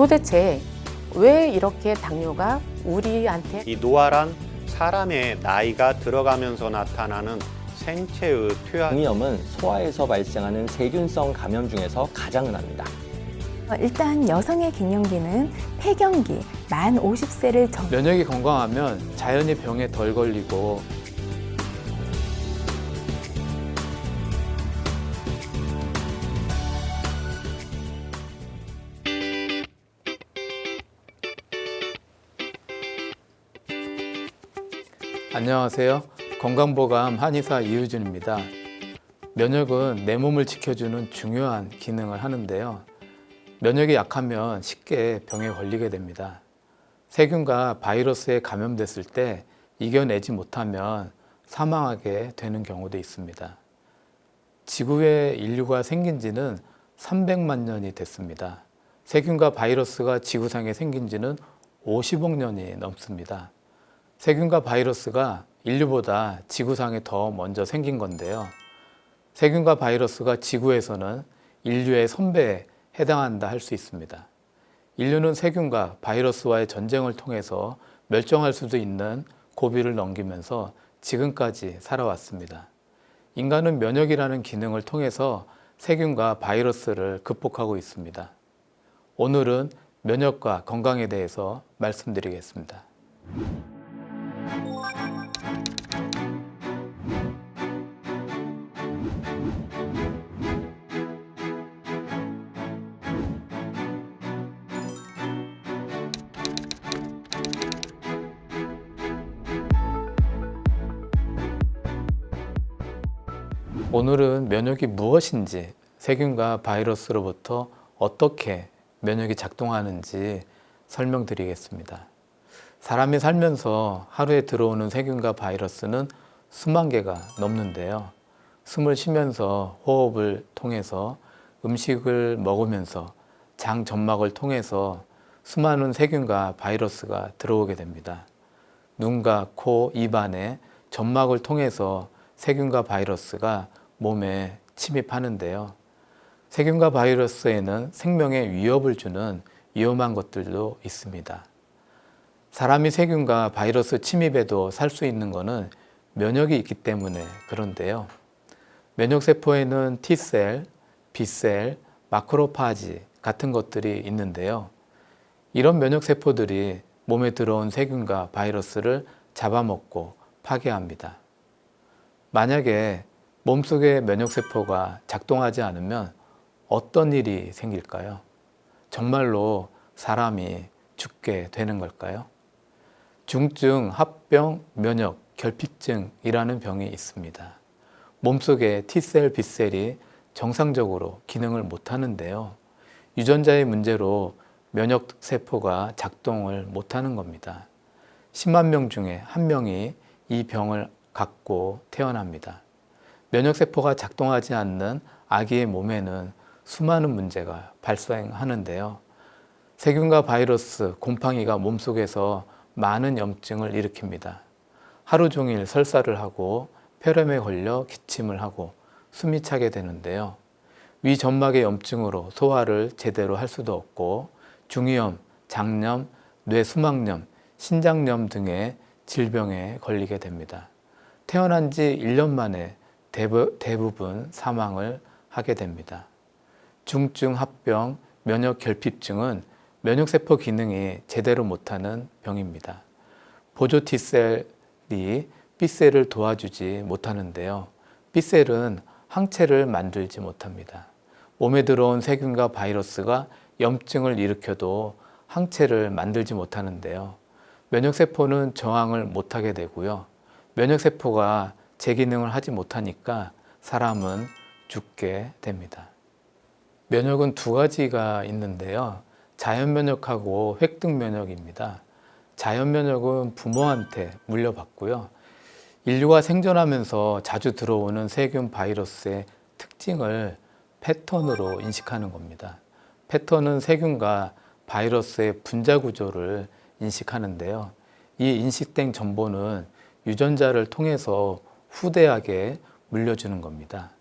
도대체 왜 이렇게 당뇨가 우리한테 이 노화란 사람의 나이가 들어가면서 나타나는 생체의 퇴화. 장염은 소화에서 발생하는 세균성 감염 중에서 가장 흔합니다. 일단 여성의 갱년기는 폐경기, 만 50세를 면역이 건강하면 자연히 병에 덜 걸리고 안녕하세요. 건강보감 한의사 이유준입니다. 면역은 내 몸을 지켜주는 중요한 기능을 하는데요. 면역이 약하면 쉽게 병에 걸리게 됩니다. 세균과 바이러스에 감염됐을 때 이겨내지 못하면 사망하게 되는 경우도 있습니다. 지구에 인류가 생긴 지는 300만 년이 됐습니다. 세균과 바이러스가 지구상에 생긴 지는 50억 년이 넘습니다. 세균과 바이러스가 인류보다 지구상에 더 먼저 생긴 건데요. 세균과 바이러스가 지구에서는 인류의 선배에 해당한다 할 수 있습니다. 인류는 세균과 바이러스와의 전쟁을 통해서 멸종할 수도 있는 고비를 넘기면서 지금까지 살아왔습니다. 인간은 면역이라는 기능을 통해서 세균과 바이러스를 극복하고 있습니다. 오늘은 면역과 건강에 대해서 말씀드리겠습니다. 오늘은 면역이 무엇인지, 세균과 바이러스로부터 어떻게 면역이 작동하는지 설명드리겠습니다. 사람이 살면서 하루에 들어오는 세균과 바이러스는 수만 개가 넘는데요. 숨을 쉬면서 호흡을 통해서 음식을 먹으면서 장 점막을 통해서 수많은 세균과 바이러스가 들어오게 됩니다. 눈과 코, 입 안에 점막을 통해서 세균과 바이러스가 몸에 침입하는데요. 세균과 바이러스에는 생명에 위협을 주는 위험한 것들도 있습니다. 사람이 세균과 바이러스 침입에도 살 수 있는 것은 면역이 있기 때문에 그런데요. 면역세포에는 T셀, B셀, 마크로파지 같은 것들이 있는데요. 이런 면역세포들이 몸에 들어온 세균과 바이러스를 잡아먹고 파괴합니다. 만약에 몸속의 면역세포가 작동하지 않으면 어떤 일이 생길까요? 정말로 사람이 죽게 되는 걸까요? 중증 합병 면역 결핍증이라는 병이 있습니다. 몸속의 T셀, B셀이 정상적으로 기능을 못하는데요. 유전자의 문제로 면역세포가 작동을 못하는 겁니다. 10만 명 중에 1명이 이 병을 갖고 태어납니다. 면역세포가 작동하지 않는 아기의 몸에는 수많은 문제가 발생하는데요. 세균과 바이러스, 곰팡이가 몸속에서 많은 염증을 일으킵니다. 하루 종일 설사를 하고 폐렴에 걸려 기침을 하고 숨이 차게 되는데요. 위 점막의 염증으로 소화를 제대로 할 수도 없고 중이염, 장염, 뇌수막염, 신장염 등의 질병에 걸리게 됩니다. 태어난 지 1년 만에 대부분 사망을 하게 됩니다. 중증 합병 면역 결핍증은 면역세포 기능이 제대로 못하는 병입니다. 보조 T셀이 B셀을 도와주지 못하는데요. B셀은 항체를 만들지 못합니다. 몸에 들어온 세균과 바이러스가 염증을 일으켜도 항체를 만들지 못하는데요. 면역세포는 저항을 못하게 되고요. 면역세포가 제 기능을 하지 못하니까 사람은 죽게 됩니다. 면역은 두 가지가 있는데요. 자연면역하고 획득면역입니다. 자연면역은 부모한테 물려받고요. 인류가 생존하면서 자주 들어오는 세균 바이러스의 특징을 패턴으로 인식하는 겁니다. 패턴은 세균과 바이러스의 분자 구조를 인식하는데요. 이 인식된 정보는 유전자를 통해서 후대하게 물려주는 겁니다.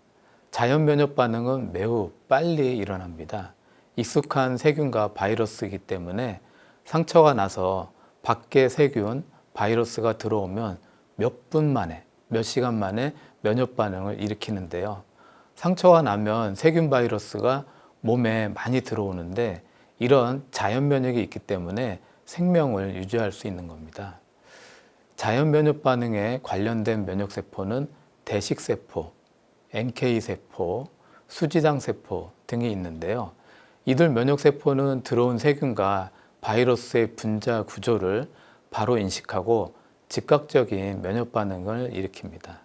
자연 면역 반응은 매우 빨리 일어납니다. 익숙한 세균과 바이러스이기 때문에 상처가 나서 밖에 세균, 바이러스가 들어오면 몇 분 만에, 몇 시간 만에 면역 반응을 일으키는데요. 상처가 나면 세균 바이러스가 몸에 많이 들어오는데 이런 자연 면역이 있기 때문에 생명을 유지할 수 있는 겁니다. 자연 면역 반응에 관련된 면역세포는 대식세포, NK세포, 수지장세포 등이 있는데요. 이들 면역세포는 들어온 세균과 바이러스의 분자 구조를 바로 인식하고 즉각적인 면역 반응을 일으킵니다.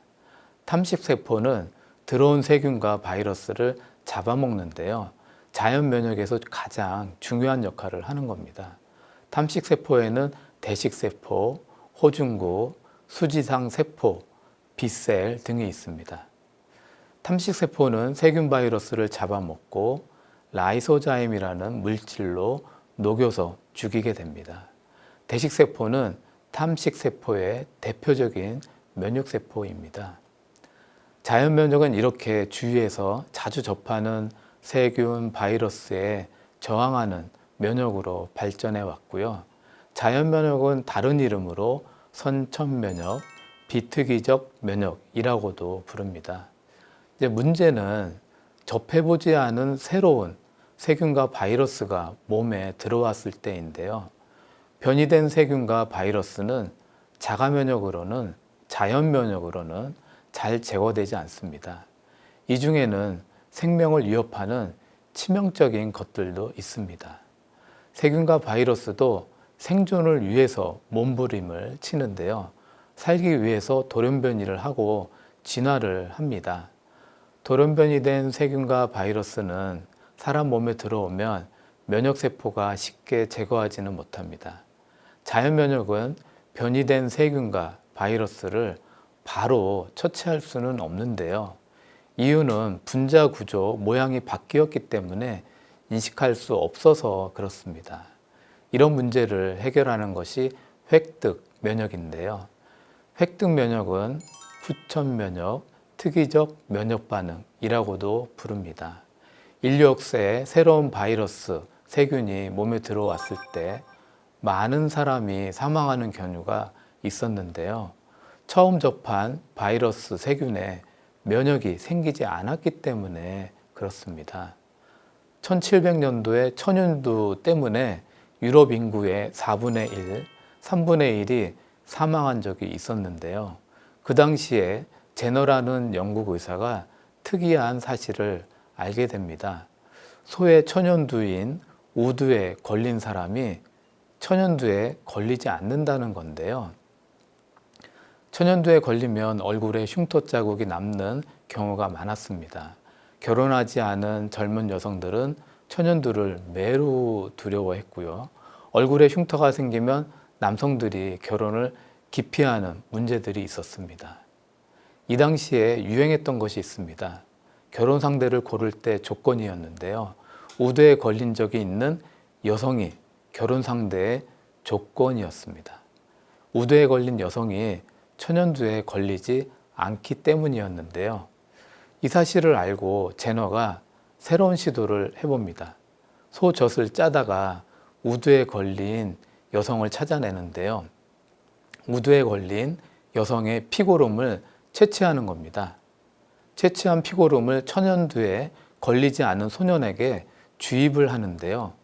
탐식세포는 들어온 세균과 바이러스를 잡아먹는데요. 자연 면역에서 가장 중요한 역할을 하는 겁니다. 탐식세포에는 대식세포, 호중구, 수지상세포, B셀 등이 있습니다. 탐식세포는 세균 바이러스를 잡아먹고 라이소자임이라는 물질로 녹여서 죽이게 됩니다. 대식세포는 탐식세포의 대표적인 면역세포입니다. 자연면역은 이렇게 주위에서 자주 접하는 세균, 바이러스에 저항하는 면역으로 발전해 왔고요. 자연면역은 다른 이름으로 선천면역, 비특이적 면역이라고도 부릅니다. 이제 문제는 접해보지 않은 새로운 세균과 바이러스가 몸에 들어왔을 때인데요. 변이된 세균과 바이러스는 자가면역으로는, 자연면역으로는 잘 제거되지 않습니다. 이 중에는 생명을 위협하는 치명적인 것들도 있습니다. 세균과 바이러스도 생존을 위해서 몸부림을 치는데요. 살기 위해서 돌연변이를 하고 진화를 합니다. 돌연변이 된 세균과 바이러스는 사람 몸에 들어오면 면역세포가 쉽게 제거하지는 못합니다. 자연면역은 변이된 세균과 바이러스를 바로 처치할 수는 없는데요. 이유는 분자 구조, 모양이 바뀌었기 때문에 인식할 수 없어서 그렇습니다. 이런 문제를 해결하는 것이 획득 면역인데요. 획득 면역은 후천 면역, 특이적 면역 반응이라고도 부릅니다. 인류 역사에 새로운 바이러스, 세균이 몸에 들어왔을 때 많은 사람이 사망하는 경우가 있었는데요. 처음 접한 바이러스, 세균에 면역이 생기지 않았기 때문에 그렇습니다. 1700년도에 천연두 때문에 유럽 인구의 4분의 1, 3분의 1이 사망한 적이 있었는데요. 그 당시에 제너라는 영국 의사가 특이한 사실을 알게 됩니다. 소의 천연두인 우두에 걸린 사람이 천연두에 걸리지 않는다는 건데요. 천연두에 걸리면 얼굴에 흉터 자국이 남는 경우가 많았습니다. 결혼하지 않은 젊은 여성들은 천연두를 매우 두려워했고요. 얼굴에 흉터가 생기면 남성들이 결혼을 기피하는 문제들이 있었습니다. 이 당시에 유행했던 것이 있습니다. 결혼 상대를 고를 때 조건이었는데요. 우두에 걸린 적이 있는 여성이 결혼 상대의 조건이었습니다. 우두에 걸린 여성이 천연두에 걸리지 않기 때문이었는데요. 이 사실을 알고 제너가 새로운 시도를 해봅니다. 소젖을 짜다가 우두에 걸린 여성을 찾아내는데요. 우두에 걸린 여성의 피고름을 채취하는 겁니다. 채취한 피고름을 천연두에 걸리지 않은 소년에게 주입을 하는데요.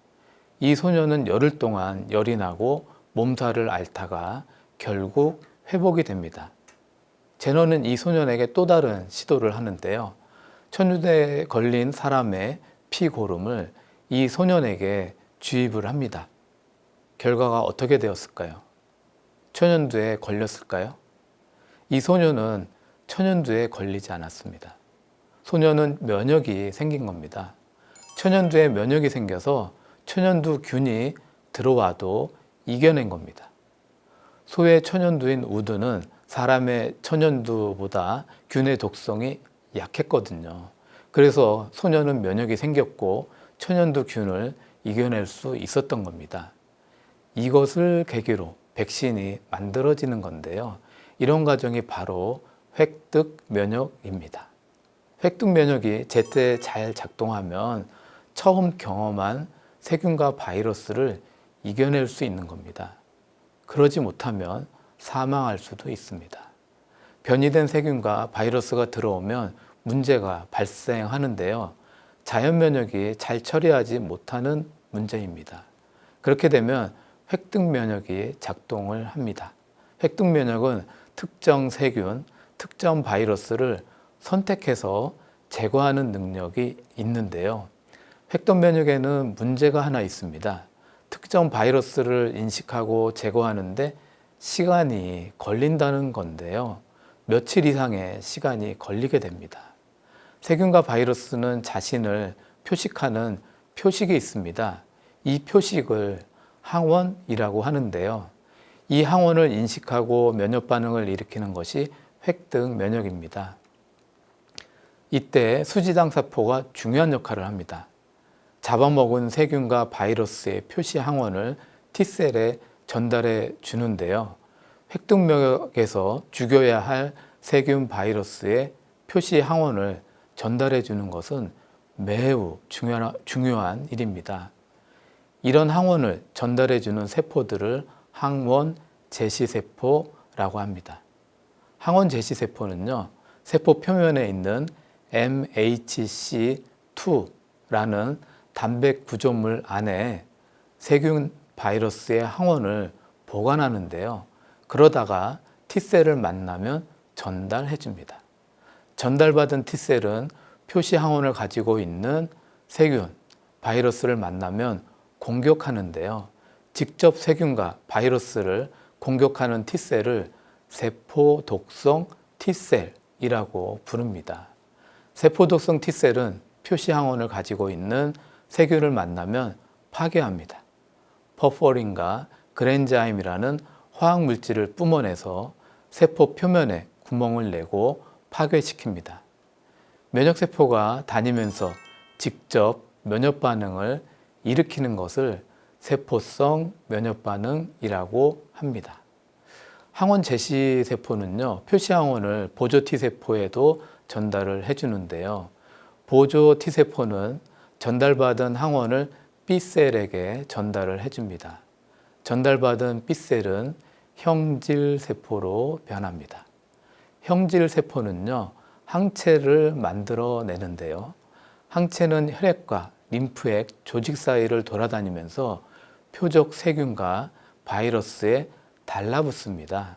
이 소년은 열흘 동안 열이 나고 몸살을 앓다가 결국 회복이 됩니다. 제너는 이 소년에게 또 다른 시도를 하는데요. 천연두에 걸린 사람의 피고름을 이 소년에게 주입을 합니다. 결과가 어떻게 되었을까요? 천연두에 걸렸을까요? 이 소년은 천연두에 걸리지 않았습니다. 소년은 면역이 생긴 겁니다. 천연두에 면역이 생겨서 천연두균이 들어와도 이겨낸 겁니다. 소의 천연두인 우두는 사람의 천연두보다 균의 독성이 약했거든요. 그래서 소년은 면역이 생겼고 천연두균을 이겨낼 수 있었던 겁니다. 이것을 계기로 백신이 만들어지는 건데요. 이런 과정이 바로 획득 면역입니다. 획득 면역이 제때 잘 작동하면 처음 경험한 세균과 바이러스를 이겨낼 수 있는 겁니다. 그러지 못하면 사망할 수도 있습니다. 변이된 세균과 바이러스가 들어오면 문제가 발생하는데요. 자연 면역이 잘 처리하지 못하는 문제입니다. 그렇게 되면 획득 면역이 작동을 합니다. 획득 면역은 특정 세균, 특정 바이러스를 선택해서 제거하는 능력이 있는데요. 획득 면역에는 문제가 하나 있습니다. 특정 바이러스를 인식하고 제거하는데 시간이 걸린다는 건데요. 며칠 이상의 시간이 걸리게 됩니다. 세균과 바이러스는 자신을 표식하는 표식이 있습니다. 이 표식을 항원이라고 하는데요. 이 항원을 인식하고 면역 반응을 일으키는 것이 획득 면역입니다. 이때 수지장사포가 중요한 역할을 합니다. 잡아먹은 세균과 바이러스의 표시 항원을 T셀에 전달해 주는데요. 획득 면역에서 죽여야 할 세균 바이러스의 표시 항원을 전달해 주는 것은 매우 중요한 일입니다. 이런 항원을 전달해 주는 세포들을 항원 제시세포라고 합니다. 항원 제시세포는요, 세포 표면에 있는 MHC2라는 단백 구조물 안에 세균 바이러스의 항원을 보관하는데요. 그러다가 T셀을 만나면 전달해 줍니다. 전달받은 T셀은 표시 항원을 가지고 있는 세균, 바이러스를 만나면 공격하는데요. 직접 세균과 바이러스를 공격하는 T셀을 세포 독성 T셀이라고 부릅니다. 세포 독성 T셀은 표시 항원을 가지고 있는 세균을 만나면 파괴합니다. 퍼포린과 그랜자임이라는 화학 물질을 뿜어내서 세포 표면에 구멍을 내고 파괴시킵니다. 면역세포가 다니면서 직접 면역 반응을 일으키는 것을 세포성 면역 반응이라고 합니다. 항원 제시세포는요, 표시 항원을 보조 T세포에도 전달을 해주는데요. 보조 T세포는 전달받은 항원을 B셀에게 전달을 해줍니다. 전달받은 B셀은 형질세포로 변합니다. 형질세포는요, 항체를 만들어내는데요. 항체는 혈액과 림프액 조직 사이를 돌아다니면서 표적 세균과 바이러스에 달라붙습니다.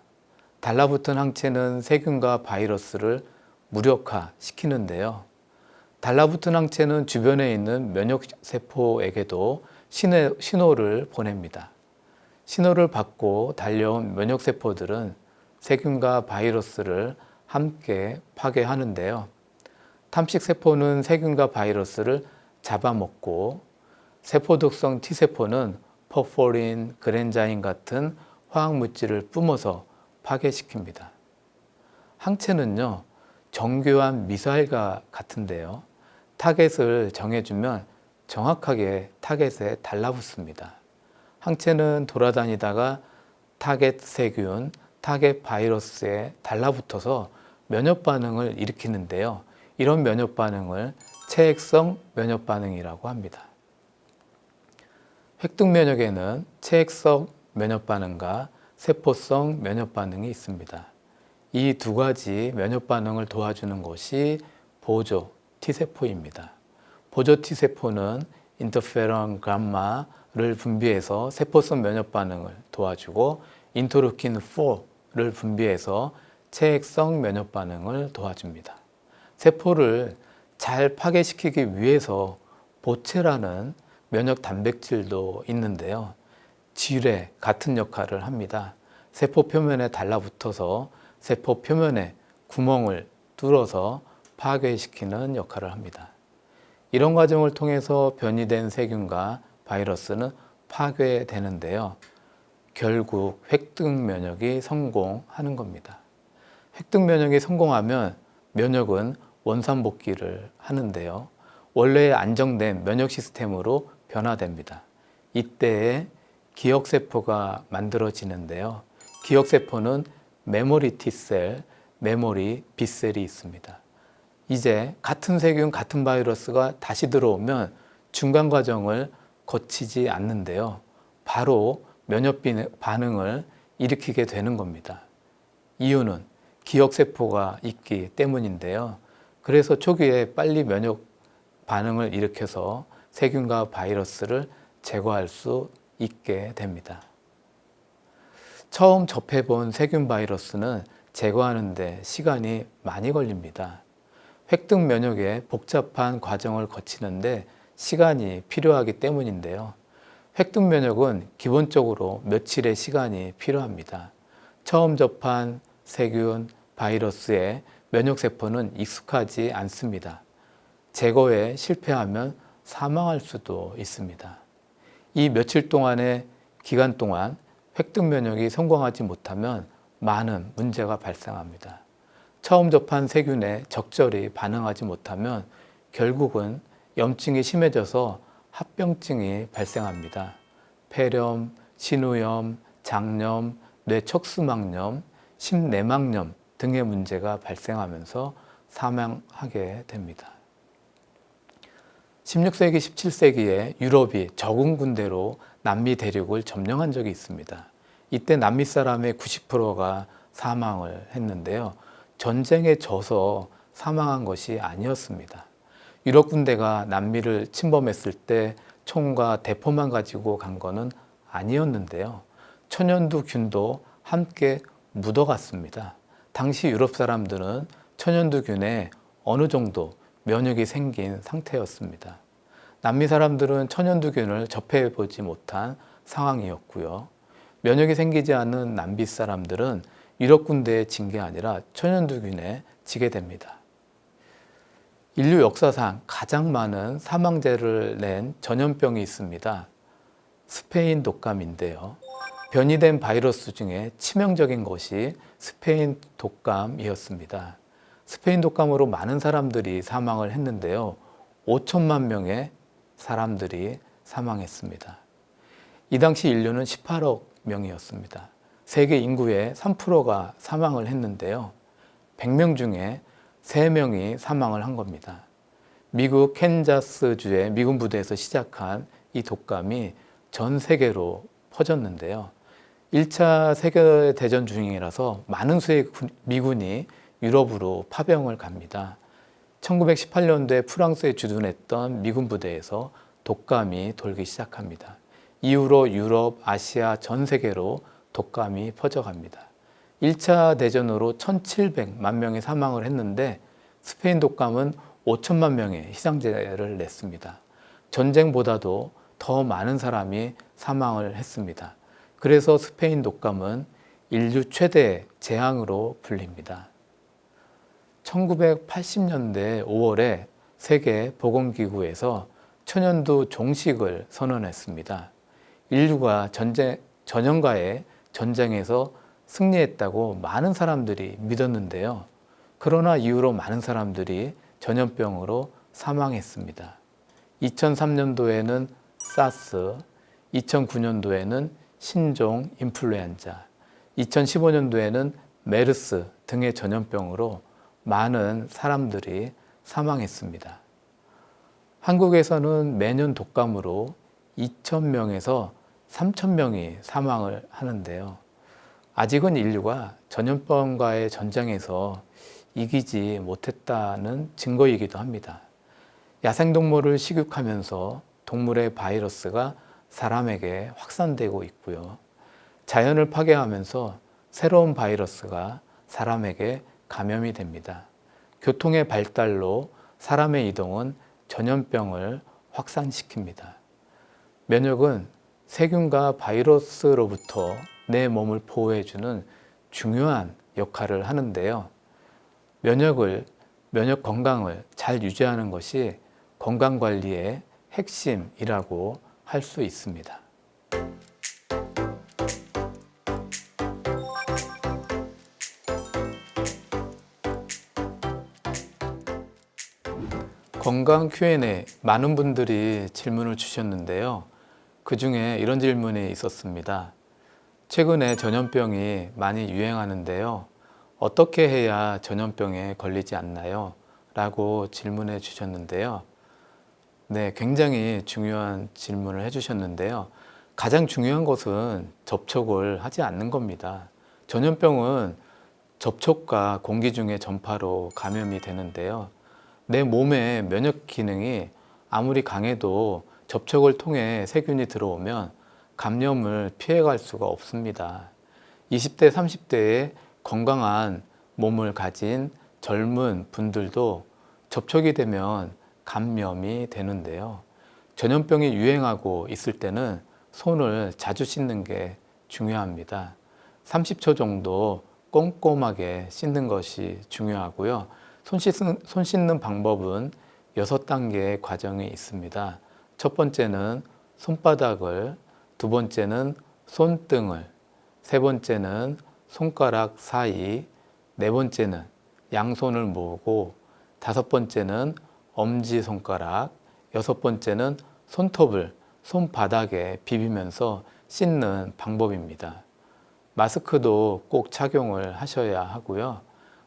달라붙은 항체는 세균과 바이러스를 무력화시키는데요. 달라붙은 항체는 주변에 있는 면역세포에게도 신호를 보냅니다. 신호를 받고 달려온 면역세포들은 세균과 바이러스를 함께 파괴하는데요. 탐식세포는 세균과 바이러스를 잡아먹고 세포독성 T세포는 퍼포린, 그랜자인 같은 화학물질을 뿜어서 파괴시킵니다. 항체는요, 정교한 미사일과 같은데요. 타겟을 정해주면 정확하게 타겟에 달라붙습니다. 항체는 돌아다니다가 타겟 세균, 타겟 바이러스에 달라붙어서 면역 반응을 일으키는데요. 이런 면역 반응을 체액성 면역 반응이라고 합니다. 획득 면역에는 체액성 면역 반응과 세포성 면역 반응이 있습니다. 이 두 가지 면역 반응을 도와주는 것이 보조 T세포입니다. 보조 T세포는 인터페론 감마를 분비해서 세포성 면역 반응을 도와주고 인터루킨 4를 분비해서 체액성 면역 반응을 도와줍니다. 세포를 잘 파괴시키기 위해서 보체라는 면역 단백질도 있는데요. 질에 같은 역할을 합니다. 세포 표면에 달라붙어서 세포 표면에 구멍을 뚫어서 파괴시키는 역할을 합니다. 이런 과정을 통해서 변이된 세균과 바이러스는 파괴되는데요. 결국 획득 면역이 성공하는 겁니다. 획득 면역이 성공하면 면역은 원산복귀를 하는데요. 원래의 안정된 면역 시스템으로 변화됩니다. 이때에 기억세포가 만들어지는데요. 기억세포는 메모리 T셀, 메모리 B셀이 있습니다. 이제 같은 세균, 같은 바이러스가 다시 들어오면 중간 과정을 거치지 않는데요. 바로 면역 반응을 일으키게 되는 겁니다. 이유는 기억세포가 있기 때문인데요. 그래서 초기에 빨리 면역 반응을 일으켜서 세균과 바이러스를 제거할 수 있게 됩니다. 처음 접해본 세균 바이러스는 제거하는 데 시간이 많이 걸립니다. 획득 면역의 복잡한 과정을 거치는데 시간이 필요하기 때문인데요. 획득 면역은 기본적으로 며칠의 시간이 필요합니다. 처음 접한 세균, 바이러스에 면역세포는 익숙하지 않습니다. 제거에 실패하면 사망할 수도 있습니다. 이 며칠 동안의 기간 동안 획득 면역이 성공하지 못하면 많은 문제가 발생합니다. 처음 접한 세균에 적절히 반응하지 못하면 결국은 염증이 심해져서 합병증이 발생합니다. 폐렴, 신우염, 장염, 뇌척수막염, 심내막염 등의 문제가 발생하면서 사망하게 됩니다. 16세기, 17세기에 유럽이 적응 군대로 남미 대륙을 점령한 적이 있습니다. 이때 남미 사람의 90%가 사망을 했는데요. 전쟁에 져서 사망한 것이 아니었습니다. 유럽 군대가 남미를 침범했을 때 총과 대포만 가지고 간 거는 아니었는데요. 천연두균도 함께 묻어갔습니다. 당시 유럽 사람들은 천연두균에 어느 정도 면역이 생긴 상태였습니다. 남미 사람들은 천연두균을 접해보지 못한 상황이었고요. 면역이 생기지 않은 남미 사람들은 유럽 군대에 진 게 아니라 천연두균에 지게 됩니다. 인류 역사상 가장 많은 사망자를 낸 전염병이 있습니다. 스페인 독감인데요. 변이된 바이러스 중에 치명적인 것이 스페인 독감이었습니다. 스페인 독감으로 많은 사람들이 사망을 했는데요. 5천만 명의 사람들이 사망했습니다. 이 당시 인류는 18억 명이었습니다. 세계 인구의 3%가 사망을 했는데요. 100명 중에 3명이 사망을 한 겁니다. 미국 캔자스주의 미군 부대에서 시작한 이 독감이 전 세계로 퍼졌는데요. 1차 세계대전 중이라서 많은 수의 미군이 유럽으로 파병을 갑니다. 1918년도에 프랑스에 주둔했던 미군 부대에서 독감이 돌기 시작합니다. 이후로 유럽, 아시아 전 세계로 독감이 퍼져갑니다. 1차 대전으로 1,700만 명이 사망을 했는데 스페인 독감은 5천만 명의 희생자를 냈습니다. 전쟁보다도 더 많은 사람이 사망을 했습니다. 그래서 스페인 독감은 인류 최대 재앙으로 불립니다. 1980년대 5월에 세계보건기구에서 천연두 종식을 선언했습니다. 인류가 전염과의 전쟁에서 승리했다고 많은 사람들이 믿었는데요. 그러나 이후로 많은 사람들이 전염병으로 사망했습니다. 2003년도에는 사스, 2009년도에는 신종 인플루엔자, 2015년도에는 메르스 등의 전염병으로 많은 사람들이 사망했습니다. 한국에서는 매년 독감으로 2,000명에서 3,000명이 사망을 하는데요. 아직은 인류가 전염병과의 전쟁에서 이기지 못했다는 증거이기도 합니다. 야생동물을 식육하면서 동물의 바이러스가 사람에게 확산되고 있고요. 자연을 파괴하면서 새로운 바이러스가 사람에게 감염이 됩니다. 교통의 발달로 사람의 이동은 전염병을 확산시킵니다. 면역은 세균과 바이러스로부터 내 몸을 보호해주는 중요한 역할을 하는데요. 면역 건강을 잘 유지하는 것이 건강관리의 핵심이라고 할 수 있습니다. 건강 Q&A 많은 분들이 질문을 주셨는데요. 그 중에 이런 질문이 있었습니다. 최근에 전염병이 많이 유행하는데요. 어떻게 해야 전염병에 걸리지 않나요? 라고 질문해 주셨는데요. 네, 굉장히 중요한 질문을 해주셨는데요. 가장 중요한 것은 접촉을 하지 않는 겁니다. 전염병은 접촉과 공기 중의 전파로 감염이 되는데요. 내 몸의 면역 기능이 아무리 강해도 접촉을 통해 세균이 들어오면 감염을 피해갈 수가 없습니다. 20대, 30대의 건강한 몸을 가진 젊은 분들도 접촉이 되면 감염이 되는데요. 전염병이 유행하고 있을 때는 손을 자주 씻는 게 중요합니다. 30초 정도 꼼꼼하게 씻는 것이 중요하고요. 손 씻는 방법은 6단계의 과정이 있습니다. 첫 번째는 손바닥을, 두 번째는 손등을, 세 번째는 손가락 사이, 네 번째는 양손을 모으고, 다섯 번째는 엄지손가락, 여섯 번째는 손톱을 손바닥에 비비면서 씻는 방법입니다. 마스크도 꼭 착용을 하셔야 하고요.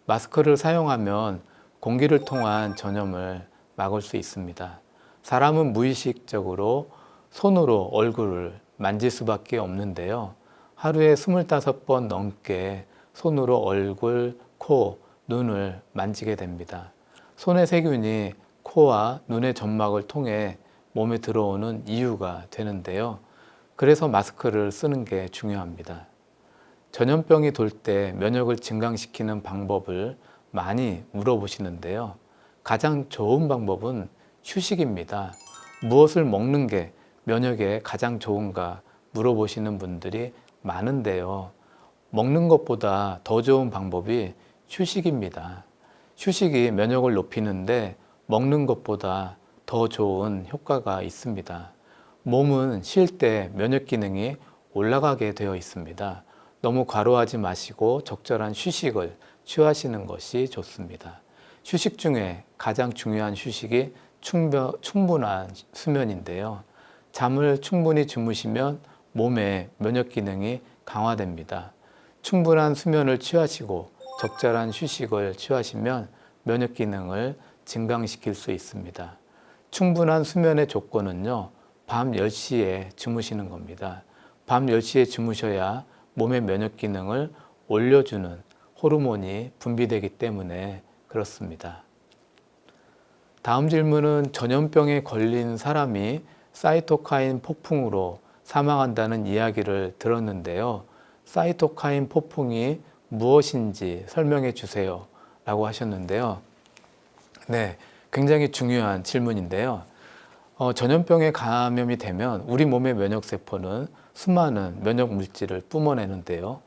마스크를 사용하면 공기를 통한 전염을 막을 수 있습니다. 사람은 무의식적으로 손으로 얼굴을 만질 수밖에 없는데요. 하루에 25번 넘게 손으로 얼굴, 코, 눈을 만지게 됩니다. 손의 세균이 코와 눈의 점막을 통해 몸에 들어오는 이유가 되는데요. 그래서 마스크를 쓰는 게 중요합니다. 전염병이 돌 때 면역을 증강시키는 방법을 많이 물어보시는데요. 가장 좋은 방법은 휴식입니다. 무엇을 먹는 게 면역에 가장 좋은가 물어보시는 분들이 많은데요. 먹는 것보다 더 좋은 방법이 휴식입니다. 휴식이 면역을 높이는데 먹는 것보다 더 좋은 효과가 있습니다. 몸은 쉴 때 면역 기능이 올라가게 되어 있습니다. 너무 과로하지 마시고 적절한 휴식을 취하시는 것이 좋습니다. 휴식 중에 가장 중요한 휴식이 충분한 수면인데요. 잠을 충분히 주무시면 몸의 면역 기능이 강화됩니다. 충분한 수면을 취하시고 적절한 휴식을 취하시면 면역 기능을 증강시킬 수 있습니다. 충분한 수면의 조건은요, 밤 10시에 주무시는 겁니다. 밤 10시에 주무셔야 몸의 면역 기능을 올려주는 호르몬이 분비되기 때문에 그렇습니다. 다음 질문은 전염병에 걸린 사람이 사이토카인 폭풍으로 사망한다는 이야기를 들었는데요. 사이토카인 폭풍이 무엇인지 설명해 주세요 라고 하셨는데요. 네, 굉장히 중요한 질문인데요. 전염병에 감염이 되면 우리 몸의 면역세포는 수많은 면역 물질을 뿜어내는데요.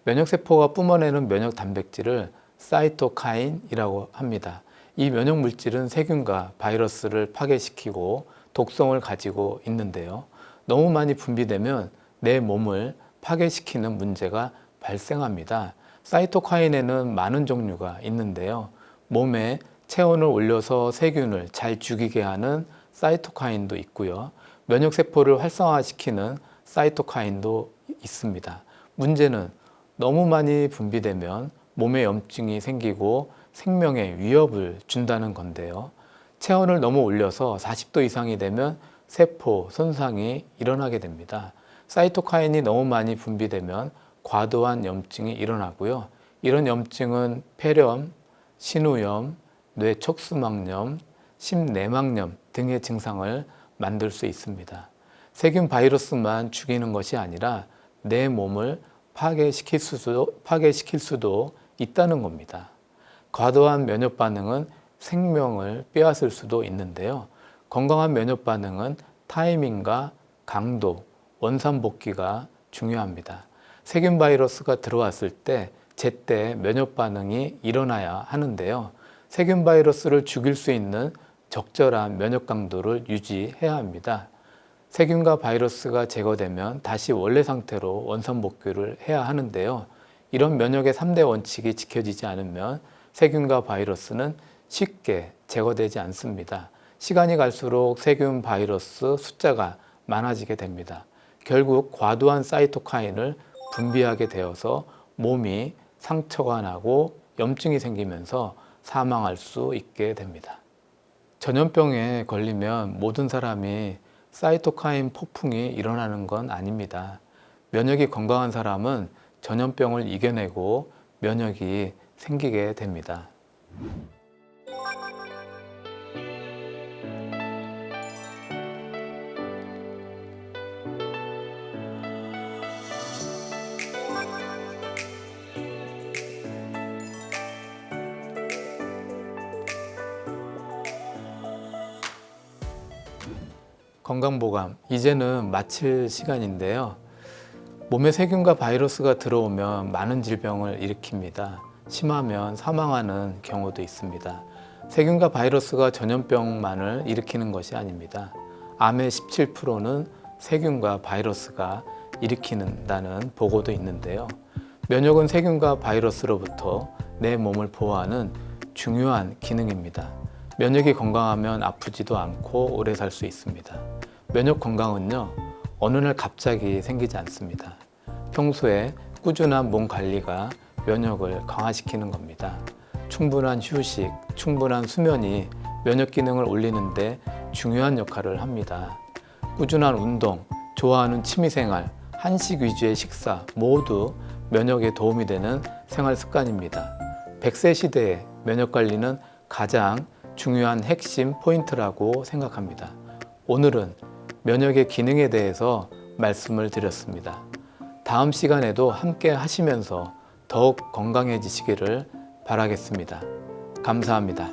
면역세포가 뿜어내는 면역 단백질을 사이토카인이라고 합니다. 이 면역 물질은 세균과 바이러스를 파괴시키고 독성을 가지고 있는데요. 너무 많이 분비되면 내 몸을 파괴시키는 문제가 발생합니다. 사이토카인에는 많은 종류가 있는데요. 몸에 체온을 올려서 세균을 잘 죽이게 하는 사이토카인도 있고요. 면역세포를 활성화시키는 사이토카인도 있습니다. 문제는 너무 많이 분비되면 몸에 염증이 생기고 생명에 위협을 준다는 건데요. 체온을 너무 올려서 40도 이상이 되면 세포 손상이 일어나게 됩니다. 사이토카인이 너무 많이 분비되면 과도한 염증이 일어나고요. 이런 염증은 폐렴, 신우염, 뇌척수막염, 심내막염 등의 증상을 만들 수 있습니다. 세균 바이러스만 죽이는 것이 아니라 내 몸을 파괴시킬 수도 있다는 겁니다. 과도한 면역 반응은 생명을 빼앗을 수도 있는데요. 건강한 면역 반응은 타이밍과 강도, 원산복귀가 중요합니다. 세균 바이러스가 들어왔을 때 제때 면역 반응이 일어나야 하는데요. 세균 바이러스를 죽일 수 있는 적절한 면역 강도를 유지해야 합니다. 세균과 바이러스가 제거되면 다시 원래 상태로 원산복귀를 해야 하는데요. 이런 면역의 3대 원칙이 지켜지지 않으면 세균과 바이러스는 쉽게 제거되지 않습니다. 시간이 갈수록 세균, 바이러스 숫자가 많아지게 됩니다. 결국 과도한 사이토카인을 분비하게 되어서 몸이 상처가 나고 염증이 생기면서 사망할 수 있게 됩니다. 전염병에 걸리면 모든 사람이 사이토카인 폭풍이 일어나는 건 아닙니다. 면역이 건강한 사람은 전염병을 이겨내고 면역이 생기게 됩니다. 건강보감, 이제는 마칠 시간인데요. 몸에 세균과 바이러스가 들어오면 많은 질병을 일으킵니다. 심하면 사망하는 경우도 있습니다. 세균과 바이러스가 전염병만을 일으키는 것이 아닙니다. 암의 17%는 세균과 바이러스가 일으킨다는 보고도 있는데요. 면역은 세균과 바이러스로부터 내 몸을 보호하는 중요한 기능입니다. 면역이 건강하면 아프지도 않고 오래 살 수 있습니다. 면역 건강은요, 어느 날 갑자기 생기지 않습니다. 평소에 꾸준한 몸 관리가 면역을 강화시키는 겁니다. 충분한 휴식, 충분한 수면이 면역 기능을 올리는데 중요한 역할을 합니다. 꾸준한 운동, 좋아하는 취미생활, 한식 위주의 식사 모두 면역에 도움이 되는 생활 습관입니다. 100세 시대에 면역 관리는 가장 중요한 핵심 포인트라고 생각합니다. 오늘은 면역의 기능에 대해서 말씀을 드렸습니다. 다음 시간에도 함께 하시면서 더욱 건강해지시기를 바라겠습니다. 감사합니다.